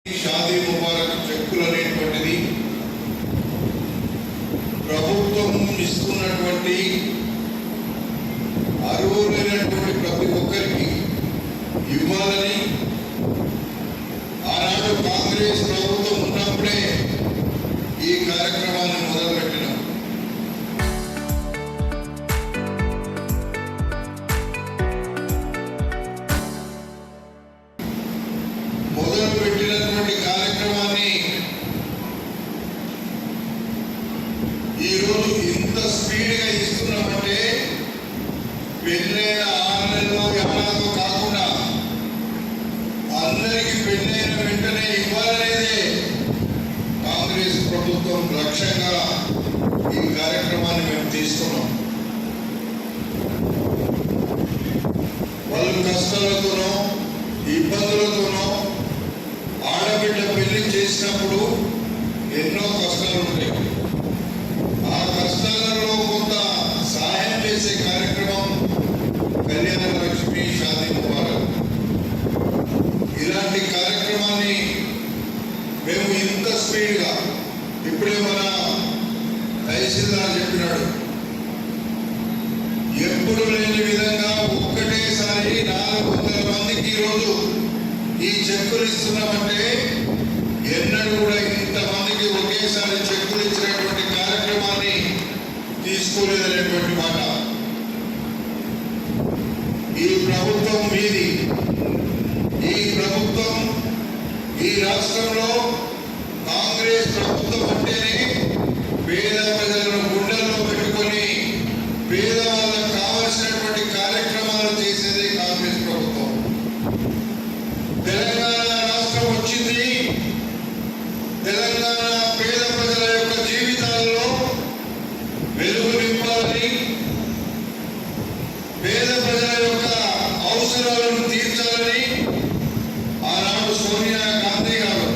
షాదీ ముబారక్ చెక్కులు అనేటువంటిది ప్రభుత్వం ఇస్తున్నటువంటి అర్హులైనటువంటి ప్రతి ఒక్కరికి ఇవ్వాలని ఆనాడు కాంగ్రెస్ ప్రభుత్వం ఉన్నప్పుడే ఈ కార్యక్రమాన్ని మొదలుపెట్టినాం. మొదలుపెట్టినటువంటి కార్యక్రమాన్ని ఈరోజు ఇంత స్పీడ్గా ఇస్తున్నామంటే పెళ్ళైన 6 నెలల్లో ఎవరితో కాకుండా అందరికీ పెళ్ళైన వెంటనే ఇవ్వాలనేదే కాంగ్రెస్ ప్రభుత్వం లక్ష్యంగా ఈ కార్యక్రమాన్ని మేము తీసుకున్నాం. వాళ్ళు కష్టాలతోనో ఇబ్బందులతోనో ఆడబిడ్డ పెళ్లి చేసినప్పుడు ఎన్నో కష్టాలు ఉంటాయి. ఆ కష్టాలలో కొంత సహాయం చేసే కార్యక్రమం కళ్యాణ లక్ష్మి షాదీ ముబారక్. ఇలాంటి కార్యక్రమాన్ని మేము ఇంత స్పీడ్గా ఇప్పుడే మన తహసీల్దార్ చెప్పినాడు, ఎప్పుడు లేని విధంగా ఒక్కటేసారి 400 మందికి ఈరోజు ఈ చెక్కులు ఇస్తున్నామంటే ఎన్నడూ కూడా ఇంతమందికి ఒకేసారి చెక్కులు ఇచ్చినటువంటి కార్యక్రమాన్ని తీసుకోలేదనేటువంటి మాట. ఈ ప్రభుత్వం మీది. ఈ ప్రభుత్వం ఈ రాష్ట్రంలో కాంగ్రెస్ ప్రభుత్వం అంటేనే పేద ప్రజలను గుండెల్లో పెట్టుకొని పేదవాళ్ళకు కావలసినటువంటి కార్యక్రమాలు చేసేదే కాంగ్రెస్ ప్రభుత్వం. తెలంగాణ రాష్ట్రం వచ్చింది, తెలంగాణ పేద ప్రజల యొక్క జీవితాల్లో వెలుగు నింపాలని, పేద ప్రజల యొక్క అవసరాలను తీర్చాలని ఆనాడు సోనియా గాంధీ గారు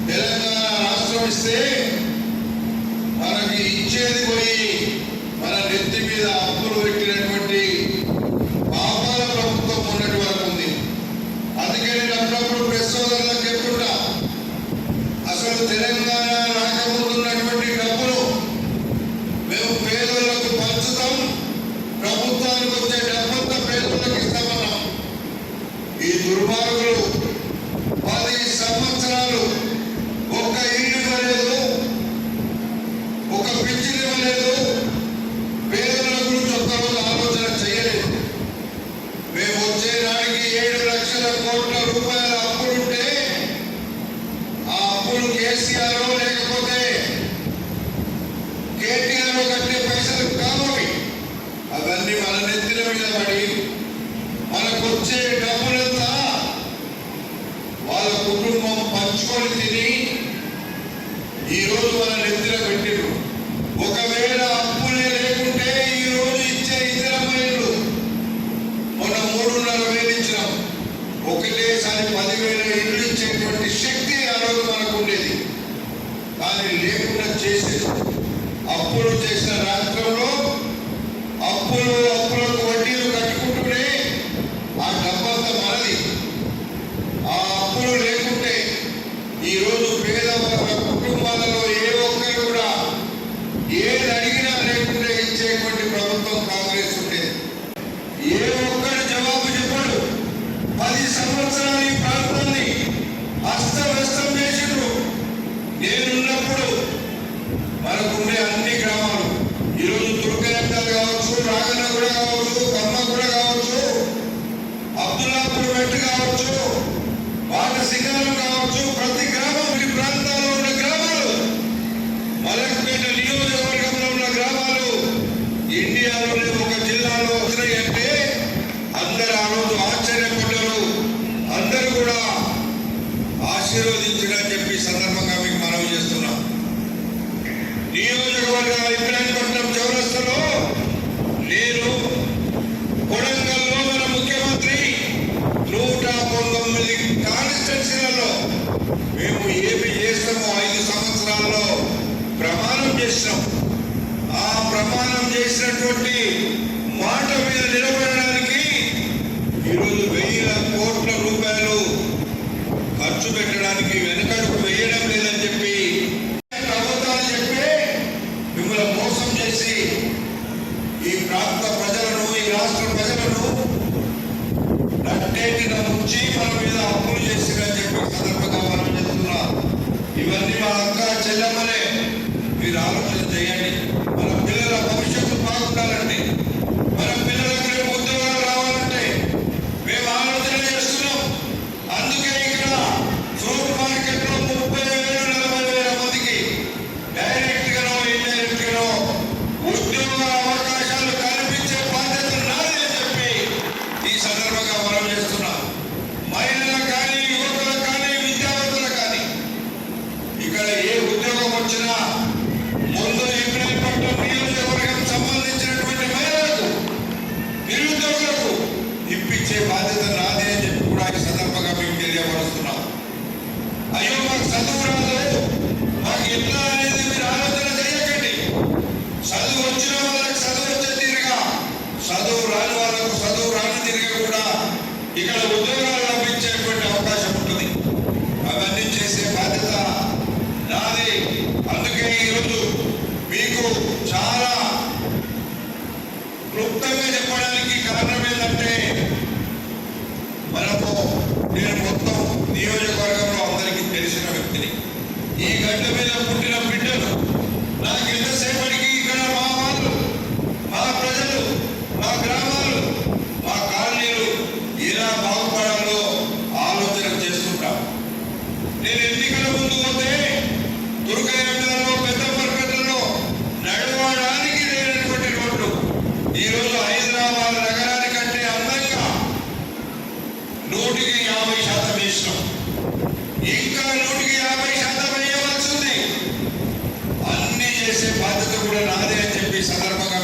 తెలంగాణ రాష్ట్రం ఇస్తే మనకి ఇచ్చేది పోయి మన నెత్తి మీద అప్పులు పెట్టినటువంటి పాపాల ప్రభుత్వం ఉన్నటి వరకు ఉంది. అందుకే నేను అప్పుడప్పుడు ప్రెస్ సోదరులకు చెప్తున్నా, అసలు తెలంగాణ రాకముందున్నటువంటి డబ్బులు మేము పేదలకు పంచుతాం, ప్రభుత్వానికి వచ్చే డబ్బంతా పేదలకు ఇస్తామన్నాం. ఈ దుర్మార్గులు 10 సంవత్సరాలు ఒక్క ఇల్లు ఇవ్వలేదు, ఒక పింఛన్ ఇవ్వలేదు, పేదల గురించి ఒక్కరోజు ఆలోచన చేయలేదు. మేము వచ్చే నాటికి 7 లక్షల కోట్ల రూపాయల అప్పులుంటే ఆ అప్పులు కేసీఆర్ లేకపోతే కేటీఆర్ కట్టే పైసలు కావాలి. అవన్నీ మన నెత్తిన మీద పడి మనకు వచ్చే డబ్బులంతా వాళ్ళ కుటుంబం పంచుకొని తిని ఈరోజు మన నెత్తిన పెట్టిరు. ఒకవేళ అప్పులే లేకుంటే ఈరోజు ఇచ్చే ఇతరమైనలు మొన్న 3,500 ఇచ్చినాం. ఒకటేసారి 10,000 ఇల్లు ఇచ్చేటువంటి శక్తి ఆ రోజు మనకు ఉండేది. కానీ లేకుండా చేసేది అప్పులు చేసిన రాష్ట్రంలో అప్పులకు వడ్డీలు కట్టుకుంటూనే ఆ డబ్బంతా మనది. ఆ అప్పులు లేకుంటే ఈరోజు పేదవాళ్ళ కుటుంబాలలో ఏ ఒక్కరు కూడా ఏది అడిగినా లేకుండా ఇచ్చేటువంటి ప్రభుత్వం కాంగ్రెస్ ఉండేది. ఏ ఒక్కరు జవాబు చెప్పడు. 10 సంవత్సరాలు ఈ ప్రాంతాన్ని అస్తవ్యస్తం చేసిండ్రు. నేనున్నప్పుడు మనకుండే అన్ని గ్రామాలు ఈరోజు దుర్గనెక్కలు కావచ్చు, రాగనగూడ కావచ్చు, కమ్మగూడ కావచ్చు, అబ్దుల్లాపూర్ మెట్టు కావచ్చు, వాట సింగారం కావచ్చు, ప్రతి గ్రామం ఈ ప్రాంతాల్లో ఉన్న గ్రామాలు, మలక్పేట నియోజకవర్గంలో ఉన్న గ్రామాలు ఇండియాలోనే ఒక జిల్లాలో వచ్చినాయంటే అందరూ ఆ రోజు ఆశ్చర్యపడ్డారు. అందరూ కూడా ఆశీర్వదించడని చెప్పి సందర్భంగా మీకు మనవి చేస్తున్నాం. నియోజకవర్గ ఇబ్రాహీంపట్నం చౌరస్తాలో నేను కొడంగల్లో మన ముఖ్యమంత్రి 119 కాన్స్టిట్యున్సీలలో మేము ఏమి చేస్తామో 5 సంవత్సరాల్లో ప్రమాణం చేసినాం. ఆ ప్రమాణం చేసినటువంటి మాట మీద నిలబడడానికి ఈరోజు 1,000 కోట్ల రూపాయలు ఖర్చు పెట్టడానికి వెనుకడుగు వేయడం లేదని చెప్పి ప్రభుత్వాలు చెప్పి మిమ్మల్ని మోసం చేసి ఈ ప్రాంత ప్రజలను, ఈ రాష్ట్ర ప్రజలను నట్టేటిన ముంచి మన మీద అప్పులు చేసిరని చెప్పి సందర్భంగా మనం చెప్తున్నా. ఇవన్నీ మా అక్క చెల్లెమ్మలే, మీరు ఆలోచన చేయండి. మన పిల్లల భవిష్యత్తు బాగుండాలంటే, మన పిల్లలకు రేపు ఉద్యోగాలు రావాలంటే మేము ఆలోచన చేస్తున్నాం. అందుకే ఇక్కడ ఫ్రూట్ మార్కెట్ లో 30,000-40,000 మందికి డైరెక్ట్ గానో ఇండైరెక్ట్ గానో ఉద్యోగ అవకాశాలు కల్పించే బాధ్యత నాది అని చెప్పి ఈ సందర్భంగా మనం చేస్తున్నాం. మహిళలకు కానీ, యువకులకు కానీ, విద్యావంతులకు కానీ ఇక్కడ ఏ ఉద్యోగం వచ్చినా ముందు ఇబ్రాహీంపట్నం నియోజకవర్గం సంబంధించినటువంటి మహిళలకు, నిరుద్యోగులకు ఇప్పించే బాధ్యత నాదే అని చెప్పి కూడా ఈ సందర్భంగా మీకు తెలియపరుస్తున్నాం. అయ్యో మాకు చదువు రాదు, మాకు ఎట్లా అనేది మీరు ఆలోచన చేయకండి. చదువు వచ్చిన వాళ్ళకి చదువు వచ్చే తీరుగా, చదువు రాని వాళ్ళకు చదువు రాని తీరుగా కూడా ఇక్కడ ఉద్యోగాలు లభించేటువంటి అవకాశం ఉంటుంది. అవన్నీ చేసే బాధ్యత నాది. అందుకే ఈరోజు మీకు చాలా క్లుప్తంగా చెప్పడానికి కారణం ఏంటంటే, నేను మొత్తం నియోజకవర్గంలో అందరికీ తెలిసిన వ్యక్తిని. ఈ గడ్డ మీద పుట్టిన బిడ్డలు. నాకు ఎంతసేపటికి ఇక్కడ మా వాళ్ళు, మా ప్రజలు, మా గ్రామాలు, మా కాలనీలు ఎలా బాగుపడాలో ఆలోచన చేస్తుంటాం. నేను ఎన్నికల ముందు పోతే దుర్గయ్యలో, పెద్దపల్లిలో నడవడానికి లేనటువంటి రోడ్లు ఈరోజు హైదరాబాద్ నగరానికంటే అందంగా 100% వేసినాం. ఇంకా 150% వేయవలసింది. అన్ని చేసే బాధ్యత కూడా నాదే అని చెప్పి సందర్భంగా